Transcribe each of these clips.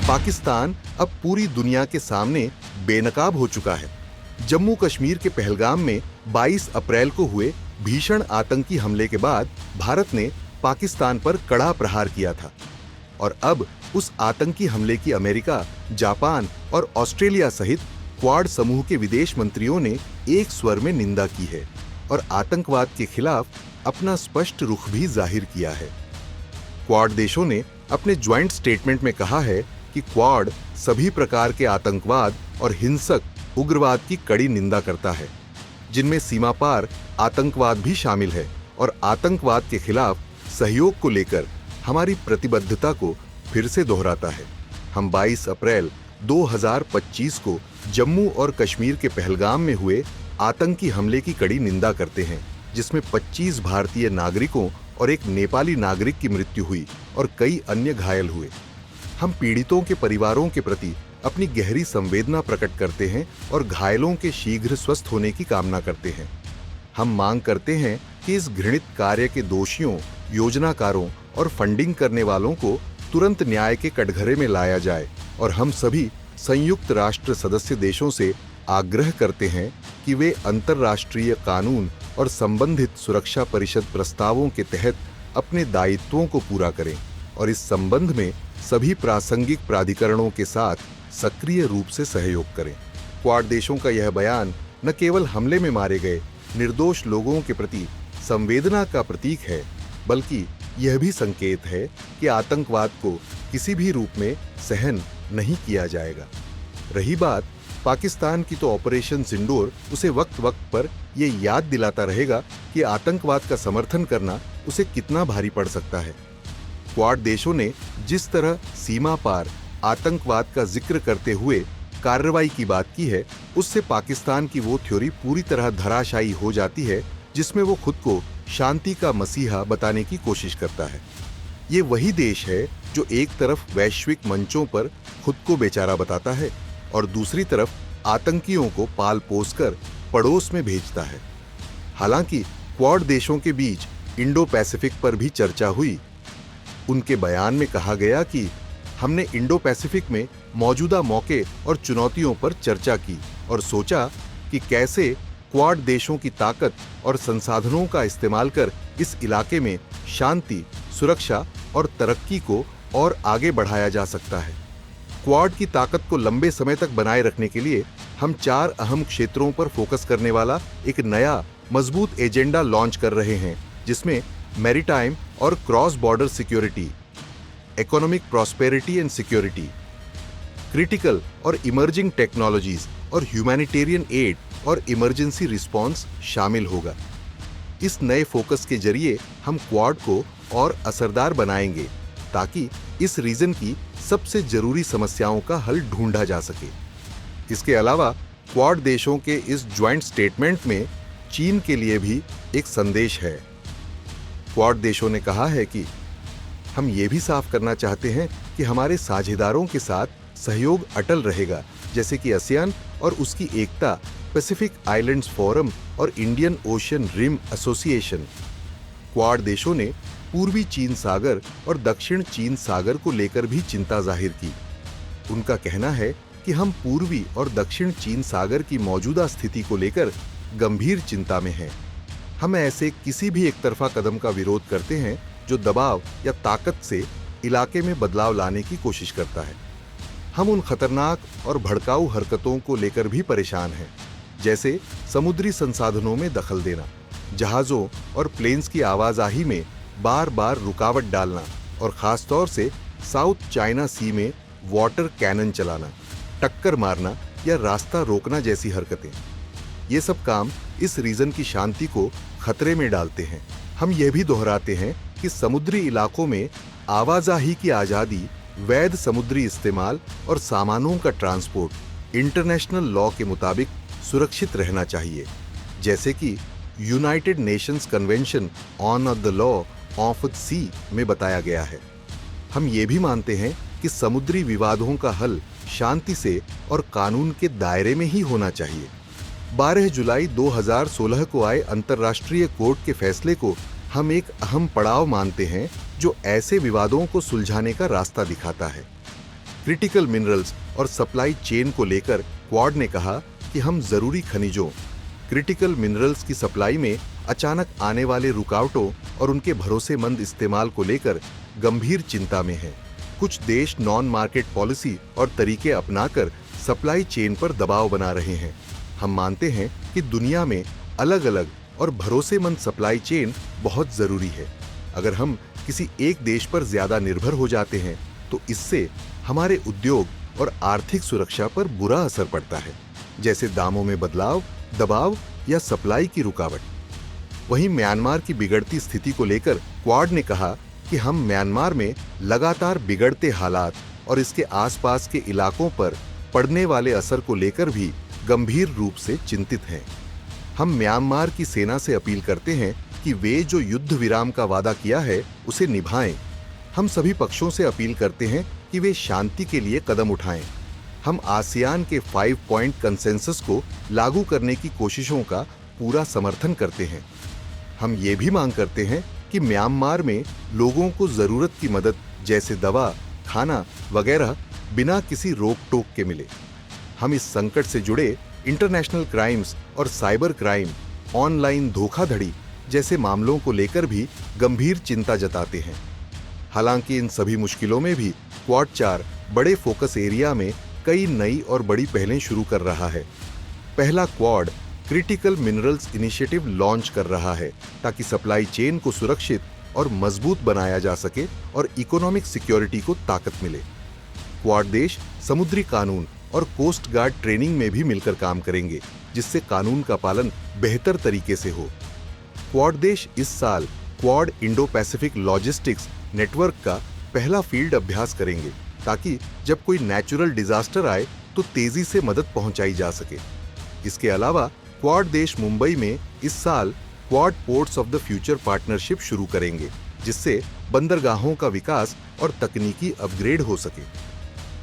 पाकिस्तान अब पूरी दुनिया के सामने बेनकाब हो चुका है। जम्मू कश्मीर के पहलगाम में 22 अप्रैल को हुए भीषण आतंकी हमले के बाद भारत ने पाकिस्तान पर कड़ा प्रहार किया था और अब उस आतंकी हमले की अमेरिका, जापान और ऑस्ट्रेलिया सहित क्वाड समूह के विदेश मंत्रियों ने एक स्वर में निंदा की है और आतंकवाद के खिलाफ अपना स्पष्ट रुख भी जाहिर किया है। क्वाड देशों ने अपने ज्वाइंट स्टेटमेंट में कहा है कि क्वाड सभी प्रकार के आतंकवाद और हिंसक उग्रवाद की कड़ी निंदा करता है, जिनमें सीमा पार आतंकवाद भी शामिल है और आतंकवाद के खिलाफ सहयोग को लेकर हमारी प्रतिबद्धता को फिर से दोहराता है। हम 22 अप्रैल 2025 को जम्मू और कश्मीर के पहलगाम में हुए आतंकी हमले की कड़ी निंदा करते हैं, जिसमें 25 भारतीय नागरिकों और एक नेपाली नागरिक की मृत्यु हुई और कई अन्य घायल हुए। हम पीड़ितों के परिवारों के प्रति अपनी गहरी संवेदना प्रकट करते हैं और घायलों के शीघ्र स्वस्थ होने की कामना करते हैं। हम मांग करते हैं कि इस घृणित कार्य के दोषियों, योजनाकारों और फंडिंग करने वालों को तुरंत न्याय के कटघरे में लाया जाए और हम सभी संयुक्त राष्ट्र सदस्य देशों से आग्रह करते हैं कि वे अंतर्राष्ट्रीय कानून और संबंधित सुरक्षा परिषद प्रस्तावों के तहत अपने दायित्वों को पूरा करें और इस संबंध में सभी प्रासंगिक प्राधिकरणों के साथ सक्रिय रूप से सहयोग करें। क्वाड देशों का यह बयान न केवल हमले में मारे गए निर्दोष लोगों के प्रति संवेदना का प्रतीक है, बल्कि यह भी संकेत है कि आतंकवाद को किसी भी रूप में सहन नहीं किया जाएगा। रही बात पाकिस्तान की, तो ऑपरेशन सिंदूर उसे वक्त वक्त पर यह याद दिलाता रहेगा कि आतंकवाद का समर्थन करना उसे कितना भारी पड़ सकता है। क्वाड देशों ने जिस तरह सीमा पार आतंकवाद का जिक्र करते हुए कार्रवाई की बात की है, उससे पाकिस्तान की वो थ्योरी पूरी तरह धराशायी हो जाती है जिसमें वो खुद को शांति का मसीहा बताने की कोशिश करता है। ये वही देश है जो एक तरफ वैश्विक मंचों पर खुद को बेचारा बताता है और दूसरी तरफ आतंकियों को पाल पोस कर पड़ोस में भेजता है। हालांकि क्वाड देशों के बीच इंडो पैसिफिक पर भी चर्चा हुई। उनके बयान में कहा गया कि हमने इंडो पैसिफिक में मौजूदा मौके और चुनौतियों पर चर्चा की और सोचा कि कैसे क्वाड देशों की ताकत और संसाधनों का इस्तेमाल कर इस इलाके में शांति, सुरक्षा और तरक्की को और आगे बढ़ाया जा सकता है। क्वाड की ताकत को लंबे समय तक बनाए रखने के लिए हम 4 अहम क्षेत्रों पर फोकस करने वाला एक नया मजबूत एजेंडा लॉन्च कर रहे हैं, जिसमें मैरीटाइम और cross border security, economic prosperity and security, critical और इमर्जिंग टेक्नोलॉजीज और ह्यूमैनिटेरियन एड और इमरजेंसी रिस्पॉन्स शामिल होगा। इस नए फोकस के जरिए हम क्वाड को और असरदार बनाएंगे ताकि इस रीजन की सबसे जरूरी समस्याओं का हल ढूंढा जा सके। इसके अलावा क्वाड देशों के इस ज्वाइंट स्टेटमेंट में चीन के लिए भी एक संदेश है। क्वाड देशों ने कहा है कि हम ये भी साफ करना चाहते हैं कि हमारे साझेदारों के साथ सहयोग अटल रहेगा, जैसे कि आसियान और उसकी एकता, पैसिफिक आइलैंड्स फोरम और Indian ocean rim association. Quad देशों ने पूर्वी चीन सागर और दक्षिण चीन सागर को लेकर भी चिंता जाहिर की। उनका कहना है कि हम पूर्वी और दक्षिण चीन सागर की मौजूदा स्थिति को लेकर गंभीर चिंता में हैं। हम ऐसे किसी भी एकतरफा कदम का विरोध करते हैं जो दबाव या ताकत से इलाके में बदलाव लाने की कोशिश करता है। हम उन खतरनाक और भड़काऊ हरकतों को लेकर भी परेशान हैं, जैसे समुद्री संसाधनों में दखल देना, जहाजों और प्लेन्स की आवाजाही में बार बार रुकावट डालना और खासतौर से साउथ चाइना सी में वाटर कैनन चलाना, टक्कर मारना या रास्ता रोकना जैसी हरकतें। ये सब काम इस रीजन की शांति को खतरे में डालते हैं। हम ये भी दोहराते हैं कि समुद्री इलाकों में आवाजाही की आज़ादी, वैध समुद्री इस्तेमाल और सामानों का ट्रांसपोर्ट इंटरनेशनल लॉ के मुताबिक सुरक्षित रहना चाहिए, जैसे कि United Nations convention on the law of the sea में बताया गया है। हम ये भी मानते हैं कि समुद्री विवादों का हल शांति से और कानून के दायरे में ही होना चाहिए। 12 जुलाई 2016 को आए अंतर्राष्ट्रीय कोर्ट के फैसले को हम एक अहम पड़ाव मानते हैं जो ऐसे विवादों को सुलझाने का रास्ता दिखाता है। क्रिटिकल मिनरल्स और सप्लाई चेन को लेकर क्वाड ने कहा कि हम जरूरी खनिजों, क्रिटिकल मिनरल्स की सप्लाई में अचानक आने वाले रुकावटों और उनके भरोसेमंद इस्तेमाल को लेकर गंभीर चिंता में हैं। कुछ देश नॉन मार्केट पॉलिसी और तरीके अपनाकर सप्लाई चेन पर दबाव बना रहे हैं। हम मानते हैं कि दुनिया में अलग अलग और भरोसेमंद सप्लाई चेन बहुत जरूरी है। अगर हम किसी एक देश पर ज्यादा निर्भर हो जाते हैं तो इससे हमारे उद्योग और आर्थिक सुरक्षा पर बुरा असर पड़ता है, जैसे दामों में बदलाव, दबाव या सप्लाई की रुकावट। वहीं म्यांमार की बिगड़ती स्थिति को लेकर क्वाड ने कहा कि हम म्यांमार में लगातार बिगड़ते हालात और इसके आसपास के इलाकों पर पड़ने वाले असर को लेकर भी गंभीर रूप से चिंतित हैं। हम म्यांमार की सेना से अपील करते हैं कि वे जो युद्ध विराम का वादा किया है उसे निभाएं। हम सभी पक्षों से अपील करते हैं कि वे शांति के लिए कदम उठाएं। हम आसियान के 5 पॉइंट कंसेंसस को लागू करने की कोशिशों का पूरा समर्थन करते हैं। हम ये भी मांग करते हैं कि म्यांमार में लोगों को जरूरत की मदद जैसे दवा, खाना वगैरह बिना किसी रोक टोक के मिले। हम इस संकट से जुड़े इंटरनेशनल क्राइम्स और साइबर क्राइम, ऑनलाइन धोखाधड़ी जैसे मामलों को लेकर भी गंभीर चिंता जताते हैं। हालांकि इन सभी मुश्किलों में भी क्वाड 4 बड़े फोकस एरिया में कई नई और बड़ी पहलें शुरू कर रहा है। पहला quad critical minerals initiative launch कर रहा है ताकि सप्लाई चेन को सुरक्षित और मजबूत बनाया जा सके और इकोनॉमिक सिक्योरिटी को ताकत मिले। क्वाड देश समुद्री कानून और कोस्ट गार्ड ट्रेनिंग में भी मिलकर काम करेंगे, जिससे कानून का पालन बेहतर तरीके से हो। क्वाड देश इस साल quad Indo Pacific logistics network का पहला फील्ड अभ्यास करेंगे ताकि जब कोई नेचुरल डिजास्टर आए तो तेजी से मदद पहुंचाई जा सके। इसके अलावा क्वाड देश मुंबई में इस साल quad ports of the future partnership शुरू करेंगे, जिससे बंदरगाहों का विकास और तकनीकी अपग्रेड हो सके।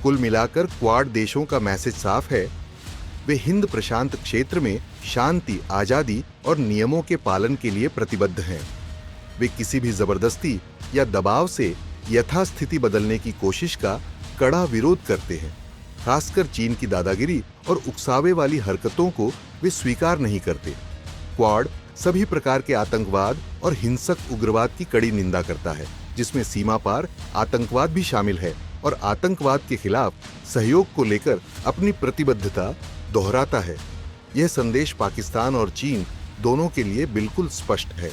कुल मिलाकर क्वाड देशों का मैसेज साफ है, वे हिंद प्रशांत क्षेत्र में शांति, आजादी और नियमों के पालन के लिए प्रतिबद्ध हैं। वे किसी भी जबरदस्ती या दबाव से यथास्थिति बदलने की कोशिश का कड़ा विरोध करते हैं। खासकर चीन की दादागिरी और उकसावे वाली हरकतों को वे स्वीकार नहीं करते। क्वाड सभी प्रकार के आतंकवाद और हिंसक उग्रवाद की कड़ी निंदा करता है, जिसमें सीमा पार आतंकवाद भी शामिल है, और आतंकवाद के खिलाफ सहयोग को लेकर अपनी प्रतिबद्धता दोहराता है। यह संदेश पाकिस्तान और चीन दोनों के लिए बिल्कुल स्पष्ट है।